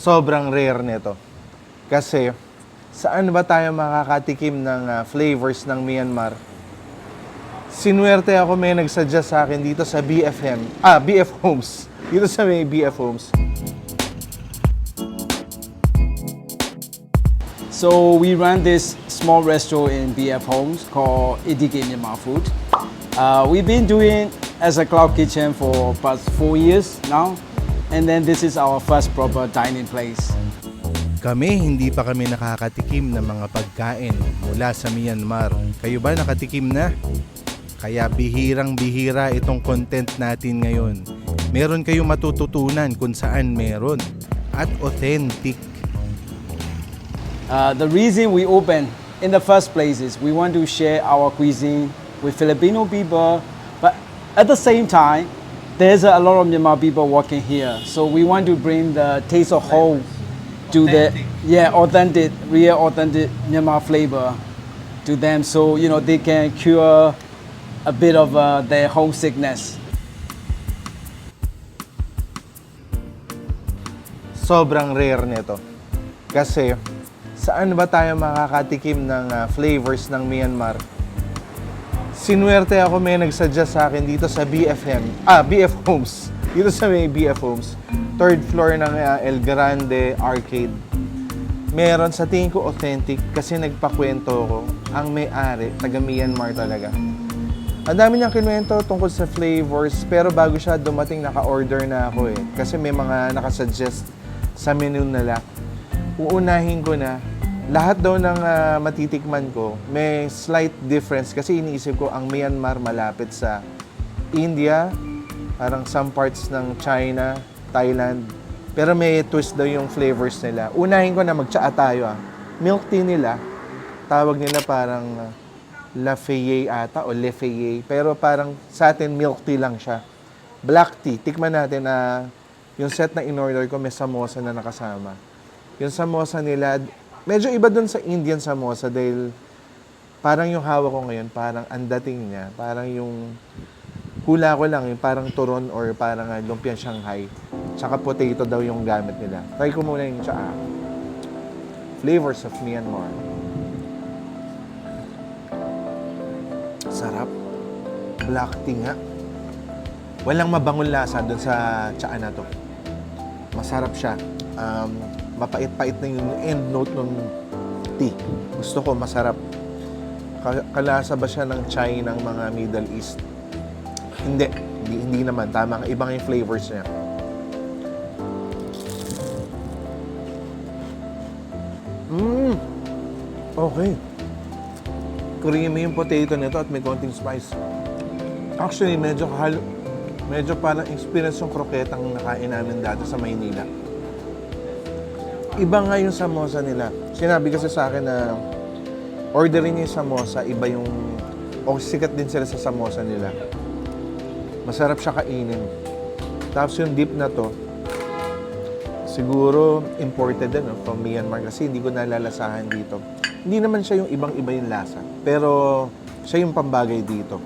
sobrang rare nito. Kasi, saan ba tayo makakatikim ng flavors ng Myanmar? Sinuwerte ako, may nagsuggest sa akin dito sa BF Homes. Dito sa may BF Homes. So we run this small restaurant in BF Homes called Idige Myanmar Food. We've been doing as a cloud kitchen for past 4 years now, and then this is our first proper dining place. Kami, hindi pa kami nakakatikim ng mga pagkain mula sa Myanmar. Kayo ba nakatikim na? Kaya bihirang-bihira itong content natin ngayon. Meron kayong matututunan kung saan meron at authentic. The reason we open in the first place is we want to share our cuisine with Filipino people, but at the same time, there's a lot of Myanmar people working here. So we want to bring the taste of home to authentic, real authentic Myanmar flavor to them, so they can cure a bit of their homesickness. Sobrang rare nito. Kasi, saan ba tayo makakatikim ng flavors ng Myanmar? Sinuwerte ako, may nagsuggest sa akin dito sa BF Homes. Dito sa may BF Homes. Third floor ng El Grande Arcade. Meron, sa tingin ko authentic kasi nagpakwento ko, ang may-ari, taga Myanmar talaga. Ang dami niyang kinuwento tungkol sa flavors, pero bago siya dumating, naka-order na ako eh. Kasi may mga nakasuggest sa menu nila. Uunahin ko na, lahat daw ng matitikman ko, may slight difference kasi iniisip ko ang Myanmar malapit sa India, parang some parts ng China, Thailand. Pero may twist daw yung flavors nila. Unahin ko na mag-tsaa tayo ah. Milk tea nila, tawag nila parang Lafayette ata o Lefayette. Pero parang sa atin milk tea lang siya. Black tea, tikman natin na yung set na in-order ko may samosa na nakasama. Yung samosa nila, medyo iba dun sa Indian samosa dahil parang yung hawak ko ngayon, parang ang dating niya, parang yung hula ko lang, yung parang turon or parang lumpiang Shanghai. Tsaka potato daw yung gamit nila. Try ko muna yung tsaa. Flavors of Myanmar. Sarap. Black tea nga. Walang mabangong lasa dun sa tsaa na to. Masarap siya. Mapait-pait na yung end note ng tea. Gusto ko, masarap. Kalasa ba siya ng chai ng mga Middle East? Hindi naman. Tama ka. Ibang yung flavors niya. Okay. Creamy yung potato nito at may konting spice. Actually, medyo parang experience yung kroketang nakain namin dati sa Maynila. Iba nga yung samosa nila. Sinabi kasi sa akin na orderin niyo yung samosa, iba yung... O sikat din sila sa samosa nila. Masarap siya kainin. Tapos yung dip na to, siguro imported din from Myanmar kasi hindi ko nalalasahan dito. Hindi naman siya yung ibang-iba yung lasa. Pero siya yung pambagay dito.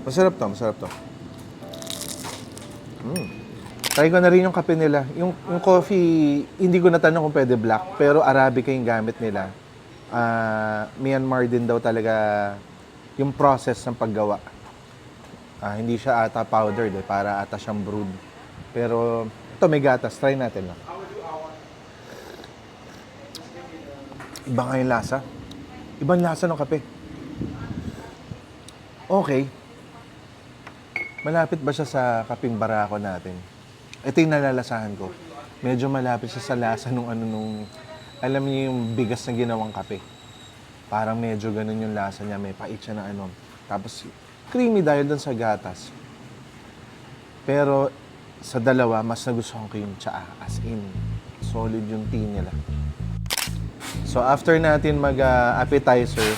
Masarap to. Try ko na rin yung kape nila. Yung coffee, hindi ko natanong kung pwede black, pero Arabica yung gamit nila. Myanmar din daw talaga yung process ng paggawa. Hindi siya ata powdered para ata siyang brewed. Pero ito may gatas, try natin lang. Iba nga yung lasa. Ibang lasa ng kape. Okay. Malapit ba siya sa kaping barako natin? Ito yung nalalasahan ko. Medyo malapit siya sa lasa nung alam niyo yung bigas na ginawang kape. Parang medyo ganun yung lasa niya. May pait siya na Tapos creamy dahil dun sa gatas. Pero sa dalawa, mas nagustuhan ko yung tsaa. As in, solid yung tea nila. So after natin mag-appetizer,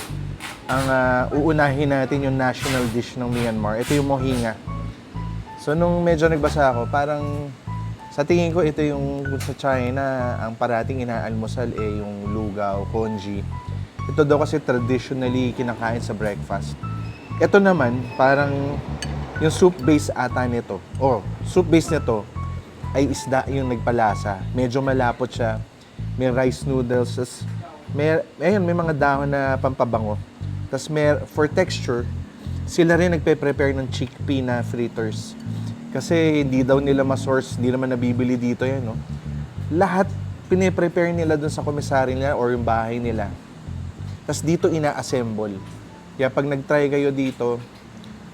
ang uunahin natin yung national dish ng Myanmar. Ito yung mohinga. So nung medyo nagbasa ako, parang sa tingin ko ito yung sa China, ang parating inaalmusal yung lugaw, congee. Ito daw kasi traditionally kinakain sa breakfast. Ito naman, parang yung soup base ata nito. Soup base nito, ay isda yung nagpalasa. Medyo malapot siya. May rice noodles. Tas ayun, may mga dahon na pampabango. Tapos for texture, sila rin nagpe-prepare ng chickpea na fritters. Kasi hindi daw nila ma-source, hindi naman nabibili dito yan, no? Lahat pine-prepare nila dun sa commissary nila or yung bahay nila. Tapos dito ina-assemble. Kaya pag nag-try kayo dito,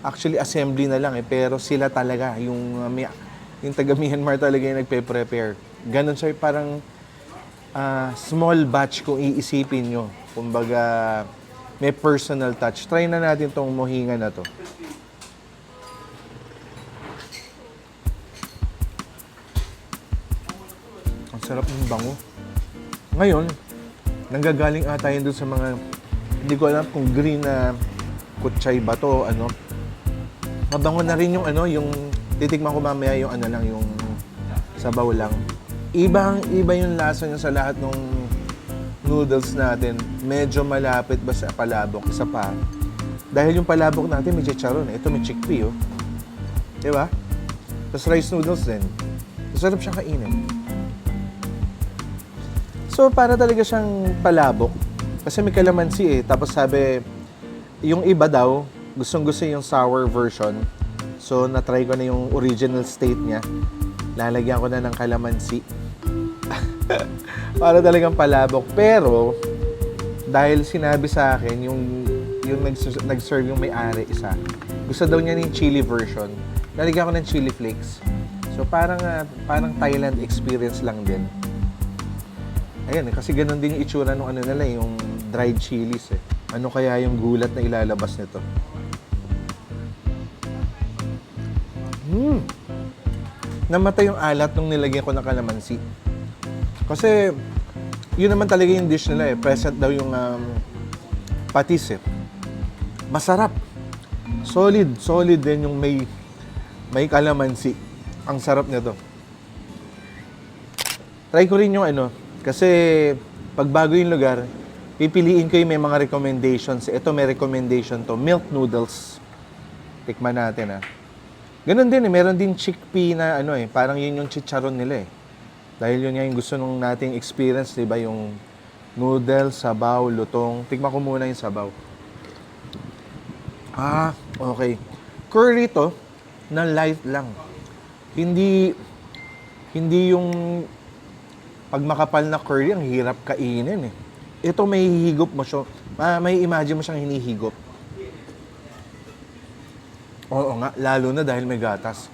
actually assembly na lang pero sila talaga, yung taga Myanmar talaga yung nagpe-prepare. Ganon siya, parang small batch kung iisipin nyo. Kumbaga, may personal touch. Try na natin tong mohinga na to. Ang sarap ng bango. Ngayon, nanggagaling ata yun doon sa mga, hindi ko alam kung green na kutsay ba to, ano. Mabango na rin yung yung titikman ko mamaya yung yung sabaw lang. Iba yung lasa niya sa lahat ng noodles natin. Medyo malapit ba sa palabok? Isa pa. Dahil yung palabok natin may chicharon. Ito may chickpea, oh. Diba? Tapos rice noodles din. Masarap siyang kainin. So, para talaga siyang palabok. Kasi may kalamansi Tapos sabi, yung iba daw, gustong-gusto yung sour version. So, na-try ko na yung original state niya. Lalagyan ko na ng kalamansi. Para talagang palabok. Pero, dahil sinabi sa akin, yung nag-serve yung may-ari isa, gusto daw niya yung chili version. Lalagyan ko ng chili flakes. So, parang Thailand experience lang din. Ayan, kasi ganun din yung itsura ng nila, yung dried chilies Ano kaya yung gulat na ilalabas nito? Namatay yung alat nung nilagyan ko ng kalamansi. Kasi, yun naman talaga yung dish nila Present daw yung patis Masarap. Solid din yung may kalamansi. Ang sarap nito. Try ko rin yung kasi pag bago yung lugar, pipiliin ko yung may mga recommendations. Ito may recommendation to, milk noodles. Tikman natin Ganon din meron din chickpea na parang yun yung chicharon nila Dahil yun yung gusto nung nating experience, di ba? Yung noodles, sabaw, lutong. Tikman ko muna yung sabaw. Okay. Curry to, na light lang. Hindi yung pag makapal na curry, ang hirap kainin Ito may hihigop mo siya. May imagine mo siyang hinihigop. Oo nga, lalo na dahil may gatas.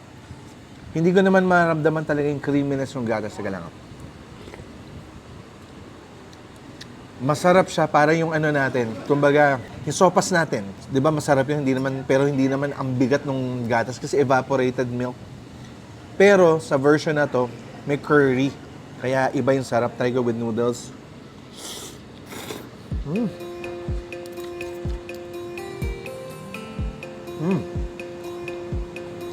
Hindi ko naman maramdaman talaga yung creaminess ng gatas. Sige lang. Masarap siya para yung natin. Kumbaga, yung sopas natin. Di ba masarap yun? Pero hindi naman ang bigat ng gatas kasi evaporated milk. Pero sa version na to, may curry. Kaya iba yung sarap. Try ko with noodles.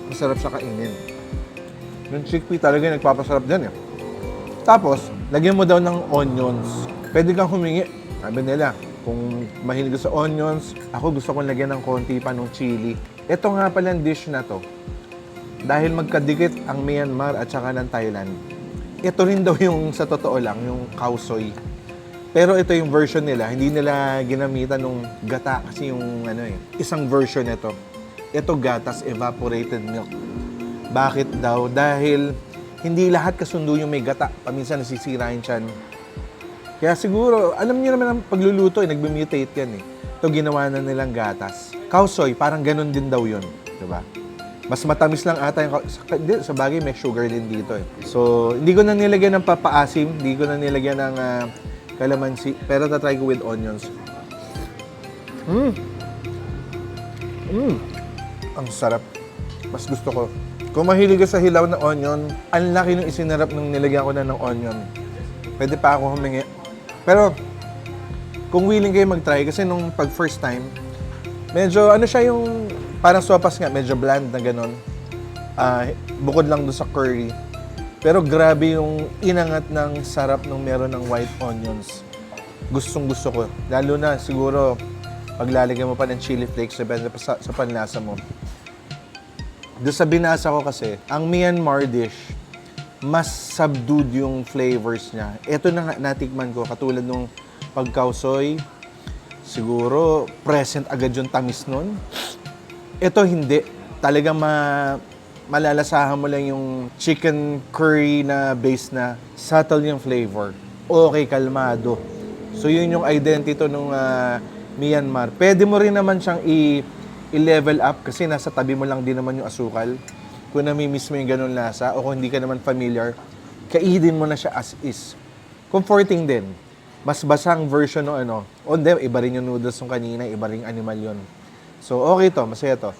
Masarap siya kainin. Yung chickpea talaga nagpapasarap dyan Tapos, lagyan mo daw ng onions. Pwede kang humingi. Sabi nila, kung mahilig sa onions, ako gusto kong lagyan ng konti pa ng chili. Ito nga pala ang dish na to. Dahil magkadikit ang Myanmar at saka ng Thailand. Ito rin daw yung sa totoo lang, yung khao soi. Pero ito yung version nila. Hindi nila ginamitan ng gata kasi yung isang version nito. Ito gatas, evaporated milk. Bakit daw? Dahil hindi lahat kasundo yung may gata. Paminsan nasisira yung tiyan. Kaya siguro, alam niyo naman ang pagluluto, nagbe-mutate yan Ito ginawa na nilang gatas. Khao soi, parang ganun din daw yun. Diba? Mas matamis lang ata yung sa bagay, may sugar din dito So, hindi ko na nilagyan ng papaasim, hindi ko na nilagyan ng kalamansi, pero tatry ko with onions. Ang sarap. Mas gusto ko. Kung mahilig ka sa hilaw na onion, ang laki ng isinarap nung nilagyan ko na ng onion. Pwede pa ako humingi. Pero, kung willing kayo mag-try, kasi nung pag first time, medyo siya yung parang sopas nga, medyo bland na gano'n. Bukod lang doon sa curry. Pero grabe yung inangat ng sarap nung meron ng white onions. Gustong-gusto ko. Lalo na siguro pag lalagyan mo pa ng chili flakes, depende pa sa panlasa mo. Doon sa binasa ko kasi, ang Myanmar dish, mas subdued yung flavors niya. Ito na nga natikman ko, katulad nung pagkausoy, siguro present agad yung tamis nun. Ito hindi. Talagang malalasahan mo lang yung chicken curry na base na subtle yung flavor. Okay, kalmado. So yun yung identity nung Myanmar. Pwede mo rin naman siyang i-level up kasi nasa tabi mo lang din naman yung asukal. Kung namimiss mo yung ganun lasa o kung hindi ka naman familiar, kainin mo na siya as is. Comforting din. Mas basang version ng ano. O hindi, iba rin yung noodles ng kanina, iba rin yung animal yun. So okay to, masaya to.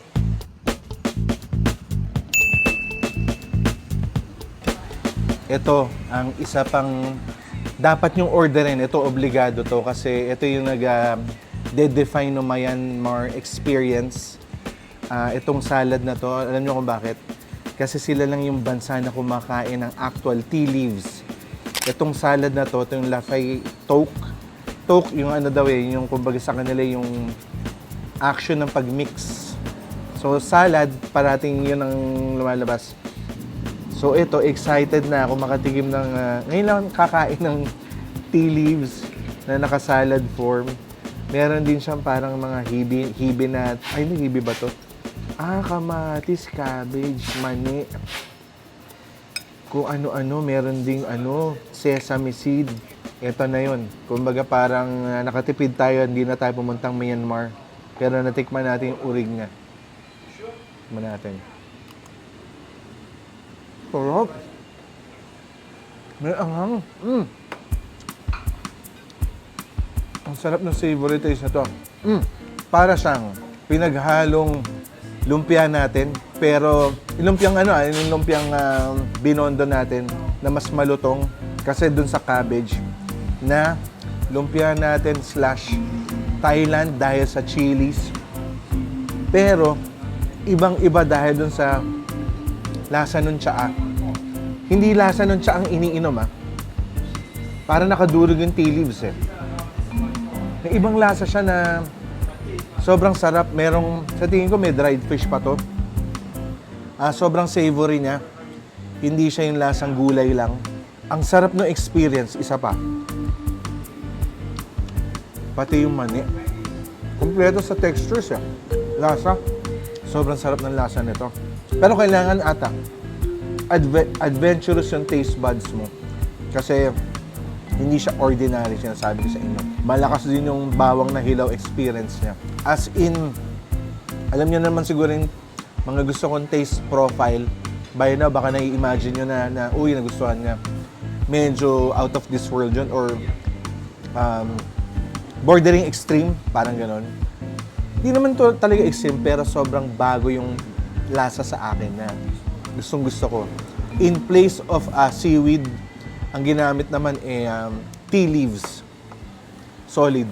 Ito, ang isa pang dapat yung orderin. Ito, obligado to kasi ito yung nag-define ng Myanmar experience. Itong salad na to, alam nyo kung bakit? Kasi sila lang yung bansa na kumakain ng actual tea leaves. Itong salad na to, ito yung Lafay Toke. Toke, yung ano daw yung kumbaga sa kanila yung action ng pag-mix. So, salad, parating yun ang lumalabas. So ito, excited na ako makatikim ng, ngayon lang kakain ng tea leaves na nakasalad form. Meron din siyang parang mga hibi na, ay hindi hibi ba to? Kamatis, cabbage, mani. Kung ano-ano, meron ding sesame seed. Ito na yun. Kumbaga parang nakatipid tayo, hindi na tayo pumuntang Myanmar. Pero natikman natin yung urig niya. Tikman natin. Sarap. May anghang. Ang sarap ng savory taste na to. Para siyang pinaghalong lumpia natin, pero yung lumpiang binondo natin na mas malutong kasi dun sa cabbage na lumpia natin / Thailand dahil sa chilies. Pero ibang-iba dahil dun sa lasa nun tsaa. Hindi lasa nun tsaa ang iniinom Para nakadurog yung tea leaves May ibang lasa siya na sobrang sarap. Sa tingin ko may dried fish pa to. Sobrang savory niya. Hindi siya yung lasang gulay lang. Ang sarap ng experience, isa pa. Pati yung mani. Kompleto sa textures Lasa. Sobrang sarap ng lasa nito. Pero kailangan adventurous yung taste buds mo. Kasi hindi siya ordinary, sinasabi ko sa inyo. Malakas din yung bawang na hilaw experience niya. As in, alam niyo naman siguro yung mga gusto kong taste profile. By now, baka nai-imagine nyo na nagustuhan niya. Medyo out of this world yun or bordering extreme, parang ganon. Hindi naman to talaga extreme, pero sobrang bago yung lasa sa akin na gustong gusto ko. In place of seaweed, ang ginamit naman tea leaves. Solid.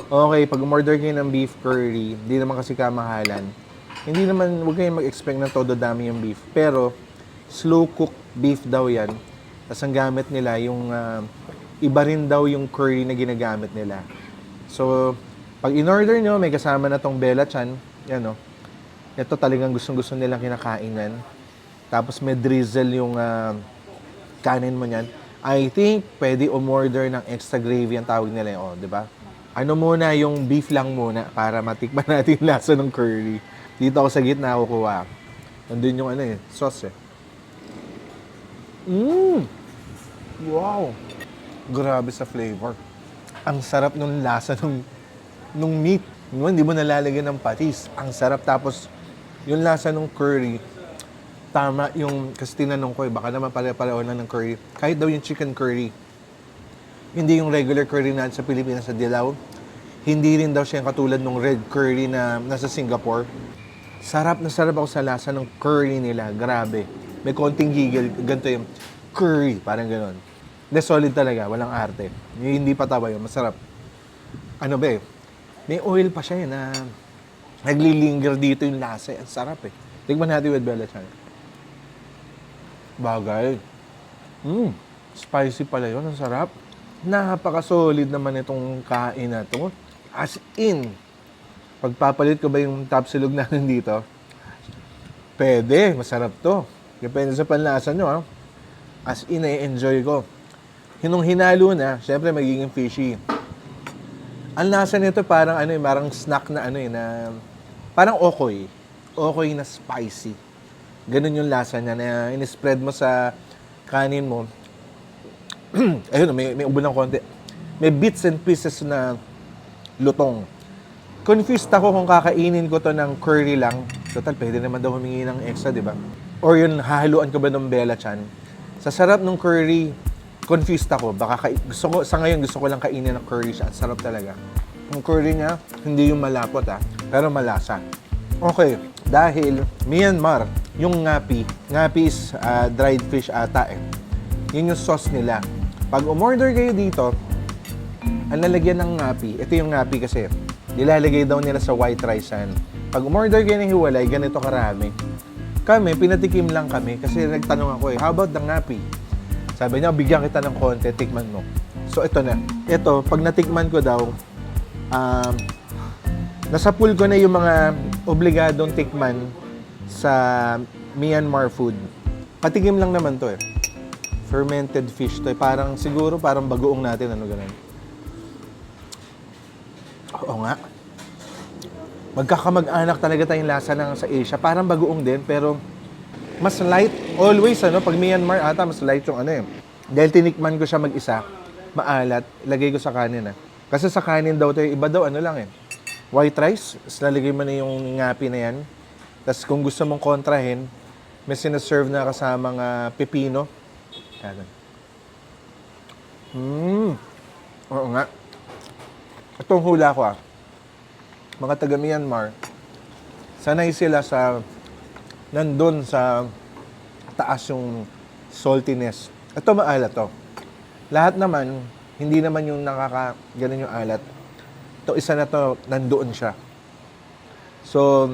Okay, pag umorder kayo ng beef curry, hindi naman kasi kamahalan. Hindi naman, huwag kayong mag-expect na todo dami yung beef. Pero, slow cook beef daw yan. Tapos ang gamit nila, yung iba rin daw yung curry na ginagamit nila. So, pag in-order nyo, may kasama na tong Bella Chan. Yan Ito talagang gustong-gusto nilang kinakainan. Tapos may drizzle yung kanin mo niyan. I think pwede umorder ng extra gravy ang tawag nila di ba? Ano muna, yung beef lang muna para matikman natin yung lasa ng curry. Dito ako sa gitna kukuha. Nandun yung sauce Wow! Grabe sa flavor. Ang sarap nung lasa nung meat. Hindi mo nalalagyan ng patis. Ang sarap. Tapos, yung lasa ng curry, tama yung, kasi tinanong ko baka naman pare-pareho na ng curry. Kahit daw yung chicken curry, hindi yung regular curry na sa Pilipinas sa dilaw. Hindi rin daw siya katulad ng red curry na nasa Singapore. Sarap na sarap ako sa lasa ng curry nila. Grabe. May konting gigil. Ganito yung curry. Parang ganon. Hindi, solid talaga. Walang arte. Hindi patawa yun. Masarap. May oil pa siya na naglilinger dito yung lasa. Ang sarap Tignan natin with Bella Chan. Bagay. Spicy pala yun. Ang sarap. Napaka-solid naman itong kain na to. As in, pagpapalit ko ba yung tapsilog natin dito? Pwede. Masarap to. Depende sa panlasa nyo, ha? As in, enjoy ko. Hinong hinalo na, syempre magiging fishy. Ang lasa nito parang parang snack na na parang okoy. Okoy na spicy. Ganun yung lasa niya na in-spread mo sa kanin mo. Ayun, may ubo ng konti. May bits and pieces na lutong. Confused ako kung kakainin ko to ng curry lang. Total, pwede naman daw humingi ng extra, di ba? Or yun, hahaluan ko ba ng Bella Chan? Sa sarap ng curry, confused ako. Sa ngayon, gusto ko lang kainin ng curry siya. Sarap talaga. Yung curry niya, hindi yung malapot pero malasa. Okay, dahil Myanmar, yung ngapi is dried fish ata Yun yung sauce nila. Pag umorder kayo dito, ang lalagyan ng ngapi, ito yung ngapi kasi, nilalagay daw nila sa white rice yan. Pag umorder kayo ng hiwalay, ganito karami. Kami, pinatikim lang kami kasi nagtanong ako how about the ngapi? Sabi niya, bigyan kita ng konti, tikman mo. So, ito na. Ito, pag natikman ko daw, nasa pool ko na yung mga obligadong tikman sa Myanmar food. Patikim lang naman to Fermented fish to siguro parang bagoong natin, ganun. Oo nga. Magkakamag-anak talaga tayong lasa ng sa Asia. Parang bagoong din, pero mas light. Always, pag Myanmar ata, mas light yung Dahil tinikman ko siya mag-isa, maalat, ilagay ko sa kanin Kasi sa kanin daw tayo, iba daw white rice, lalagay mo na yung ngapi na yan. Tapos kung gusto mong kontrahin, may sinaserve na kasamang pepino. Oo nga. Itong hula ko mga taga Myanmar, sanay sila sa nandun sa taas yung saltiness. Ito maalat to. Lahat naman, hindi naman yung ganun yung alat. Ito isa na to, nandoon siya. So,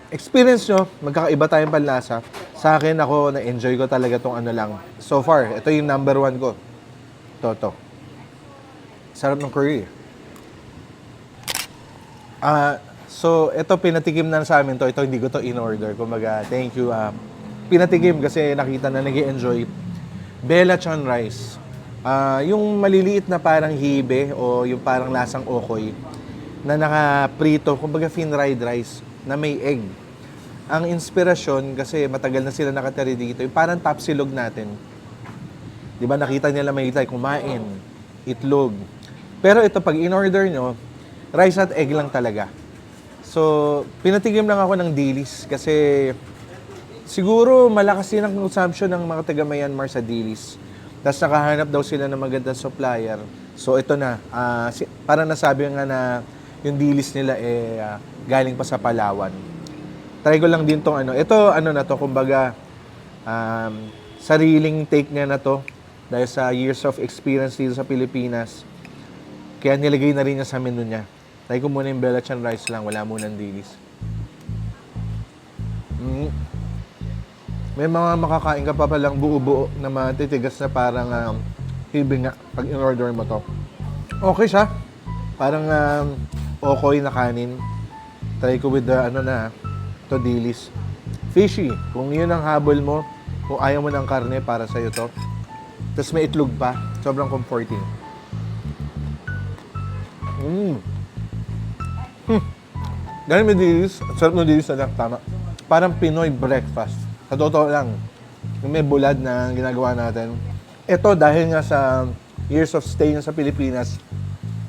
experience nyo, magkakaiba tayong panlasa. Sa akin, ako, na-enjoy ko talaga tong lang. So far, ito yung number 1 ko. Ito. Sarap ng curry. So, ito pinatikim na sa amin to. Ito hindi ko to in-order. Kumbaga, thank you. Pinatikim kasi nakita na nag-enjoy. Bella Chan rice. Yung maliliit na parang hibe o yung parang lasang okoy na nakaprito, kumbaga fried rice na may egg. Ang inspirasyon, kasi matagal na sila nakatari dito, yung parang tapsilog natin. Di ba nakita nila may kumain, itlog. Pero ito pag in-order nyo, rice at egg lang talaga. So, pinatikim lang ako ng dilis kasi siguro malakas din ang consumption ng mga taga Myanmar sa dilis. Tapos nakahanap daw sila ng magandang supplier. So, ito na. Parang nasabi nga na yung dilis nila galing pa sa Palawan. Try ko lang din tong Ito, na to, kumbaga, sariling take niya na to dahil sa years of experience dito sa Pilipinas. Kaya nilagay na rin niya sa menu niya. Try ko muna yung Bella Chan rice lang, wala munang dilis. May mga makakain ka pa palang buo-buo na matitigas na parang hibe nga pag in-order mo to. Okay siya. Parang okoy na kanin. Try ko with the to dilis. Fishy. Kung yun ang habol mo, kung ayaw mo ng karne, para sa'yo to. Tapos may itlog pa. Sobrang comforting. Dahil may dilis, sarap ng dilis na lang, tama. Parang Pinoy breakfast. Sa totoo lang, yung may bulad na ginagawa natin. Ito, dahil nga sa years of stay sa Pilipinas,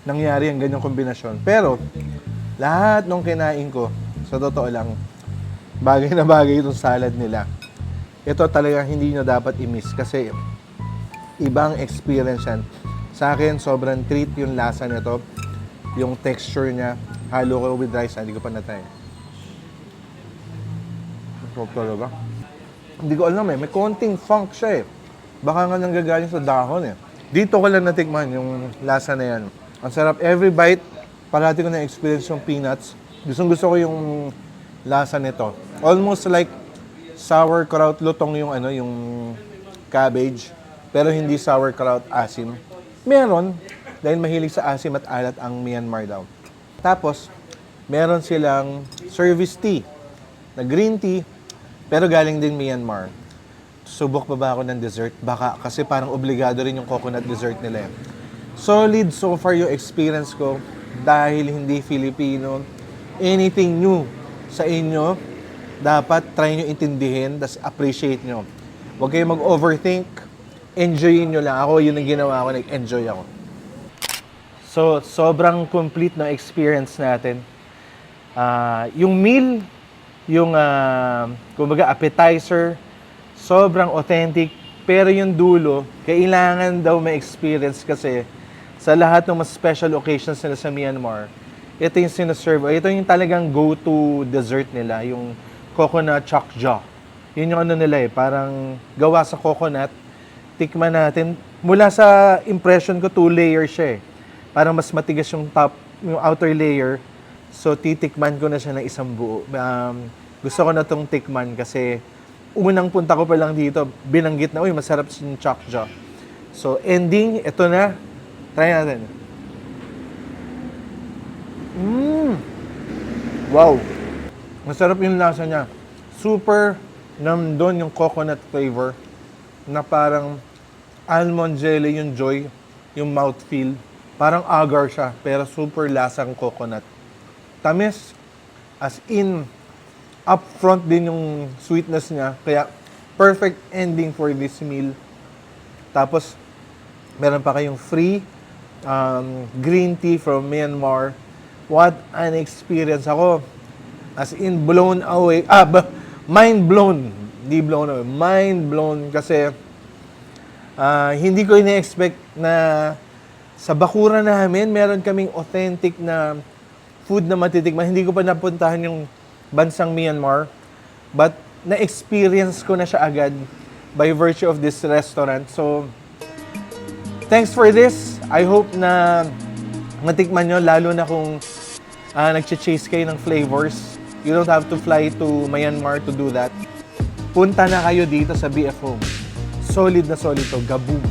nangyari ang ganyang kombinasyon. Pero, lahat ng kinain ko, sa totoo lang, bagay na bagay itong salad nila. Ito talagang hindi nyo dapat i-miss kasi ibang experience yan. Sa akin, sobrang treat yung lasa nito. Yung texture niya, halo ko with rice, hindi ko pa na-try. Sarap talaga. Hindi ko alam may konting funk siya Baka nga nanggagaling sa dahon Dito ko lang natikman yung lasa na yan. Ang sarap, every bite, parati ko na-experience yung peanuts. Gusto ko yung lasa nito. Almost like sauerkraut lutong yung yung cabbage, pero hindi sauerkraut asim. Meron, dahil mahilig sa asim at alat ang Myanmar daw. Tapos, meron silang service tea, na green tea, Pero galing din Myanmar. Subok pa ba ako ng dessert? Baka, kasi parang obligado rin yung coconut dessert nila. Solid so far yung experience ko dahil hindi Filipino. Anything new sa inyo, dapat try nyo intindihin, tas appreciate nyo. Huwag kayong mag-overthink, enjoyin nyo lang. Ako, yun ang ginawa ko, nag-enjoy ako. So, sobrang complete na experience natin. Yung meal, yung kumbaga appetizer, sobrang authentic. Pero yung dulo, kailangan daw may experience kasi sa lahat ng mas special occasions nila sa Myanmar, ito yung sinaserve. Ito yung talagang go-to dessert nila, yung coconut chokja. Yun yung ano nila parang gawa sa coconut. Tikman natin. Mula sa impression ko, 2 layers siya Parang mas matigas yung top, yung outer layer. So, titikman ko na siya ng isang buo. Gusto ko na tong tikman kasi unang punta ko pa lang dito, binanggit na, uy, masarap yung chokja. So, ending, ito na. Try natin. Wow! Masarap yung lasa niya. Super namdon yung coconut flavor na parang almond jelly yung joy, yung mouthfeel. Parang agar siya, pero super lasang coconut. Tamis, as in, upfront din yung sweetness niya. Kaya, perfect ending for this meal. Tapos, meron pa kayong free green tea from Myanmar. What an experience. Ako, as in, blown away. Mind blown. Hindi blown away. Mind blown kasi hindi ko ina-expect na sa bakura namin, meron kaming authentic na food na matitikman. Hindi ko pa napuntahan yung bansang Myanmar. But na-experience ko na siya agad by virtue of this restaurant. So, thanks for this. I hope na matikman nyo, lalo na kung nag-chase kayo ng flavors. You don't have to fly to Myanmar to do that. Punta na kayo dito sa BF Home. Solid na solid to. Gaboom.